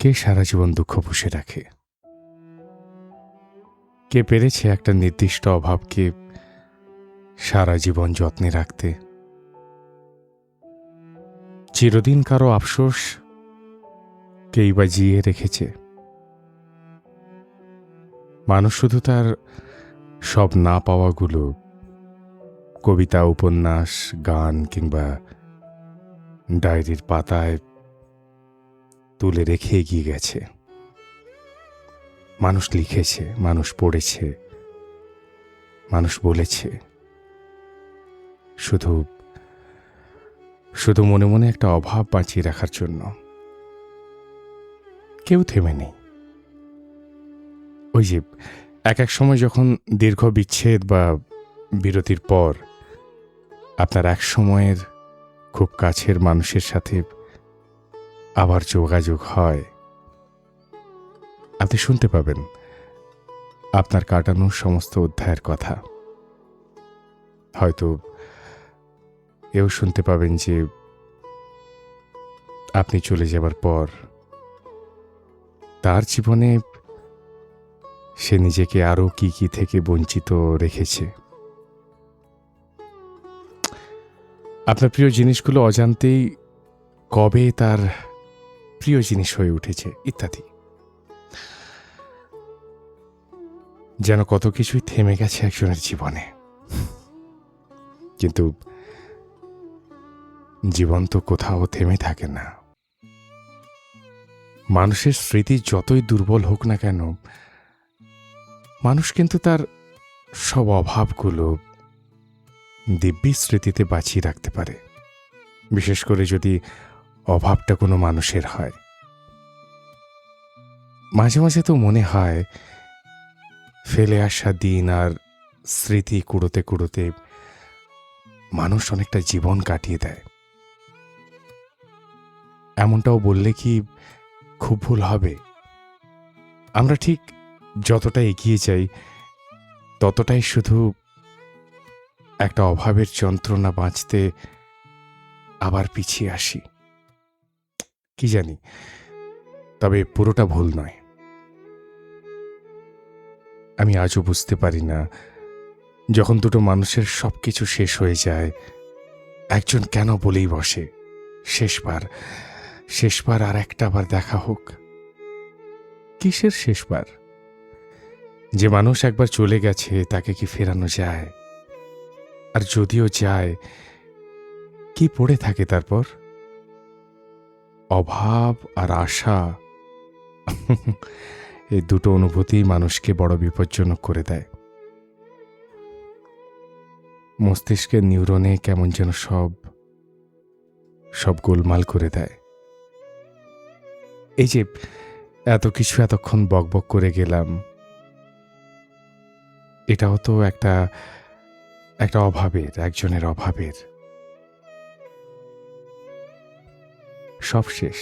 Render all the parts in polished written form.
কে সারা জীবন দুঃখ পুষে রাখে? কে পেরেছে একটা নির্দিষ্ট অভাবকে সারা জীবন যত্নে রাখতে? চিরদিন কারো আফসোস কেই বা জিয়ে রেখেছে? মানুষ শুধু তার সব না পাওয়াগুলো কবিতা, উপন্যাস, গান কিংবা ডায়েরির পাতায় তুলে রেখে এগিয়ে গেছে। মানুষ লিখেছে, মানুষ পড়েছে, মানুষ বলেছে, শুধু শুধু মনে মনে একটা অভাব বাঁচিয়ে রাখার জন্য। কেউ থেমে নেই। ওই যে এক এক সময় যখন দীর্ঘ বিচ্ছেদ বা বিরতির পর আপনার এক সময়ের খুব কাছের মানুষের সাথে আবার যোগাযোগ হয়, আপনি শুনতে পাবেন আপনার কাটানোর সমস্ত অধ্যায়ের কথা। হয়তো এও শুনতে পাবেন যে আপনি চলে যাবার পর তার জীবনে সে নিজেকে আরও কি কি থেকে বঞ্চিত রেখেছে। আপনার প্রিয় জিনিসগুলো অজান্তেই কবে তার প্রিয় জিনিস হয়ে উঠেছে ইত্যাদি। যেন কত কিছুই থেমে গেছে একজনের জীবনে। কিন্তু জীবন তো কোথাও থেমে থাকে না। মানুষের স্মৃতি যতই দুর্বল হোক না কেন, মানুষ কিন্তু তার সব অভাবগুলো দিব্যি স্মৃতিতে বাঁচিয়ে রাখতে পারে, বিশেষ করে যদি অভাবটা কোনো মানুষের হয়। মাঝে মাঝে তো মনে হয় ফেলে আসা দিন আর স্মৃতি কুড়োতে কুড়োতে মানুষ অনেকটা জীবন কাটিয়ে দেয়। এমনটাও বললে কি খুব ভুল হবে? আমরা ঠিক যতটা এগিয়ে যাই ততটাই শুধু একটা অভাবের যন্ত্রণা বাঁচতে আবার পিছিয়ে আসি। কি জানি, তবে পুরোটা ভুল নয়। আমি আজও বুঝতে পারি না, যখন দুটো মানুষের সবকিছু শেষ হয়ে যায়, একজন কেন বলেই বসে শেষবার, শেষবার আর একটা বার দেখা হোক। কিসের শেষবার? যে মানুষ একবার চলে গেছে তাকে কি ফেরানো যায়? আর যদিও যায়, কি পড়ে থাকে তারপর? অভাব আর আশা। এই দুটো অনুভূতি মানুষকে বড় বিপজ্জনক করে দেয়। মস্তিষ্কের নিউরনে কেমন যেন সব সব গোলমাল করে দেয়। এই যে এত কিছু এতক্ষণ বকবক করে গেলাম, এটাও তো একটা একটা অভাবের, একজনের অভাবের। সব শেষ,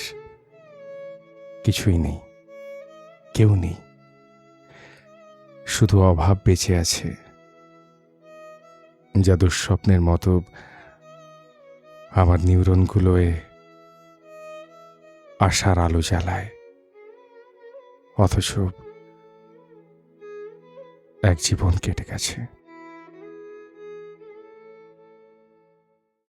কিছুই নেই, কেউ নেই, শুধু অভাব বেঁচে আছে, যা দুঃস্বপ্নের মতো আমার নিউরনগুলোয় আশার আলো জ্বালায়। অথচ এক জীবন কেটে গেছে।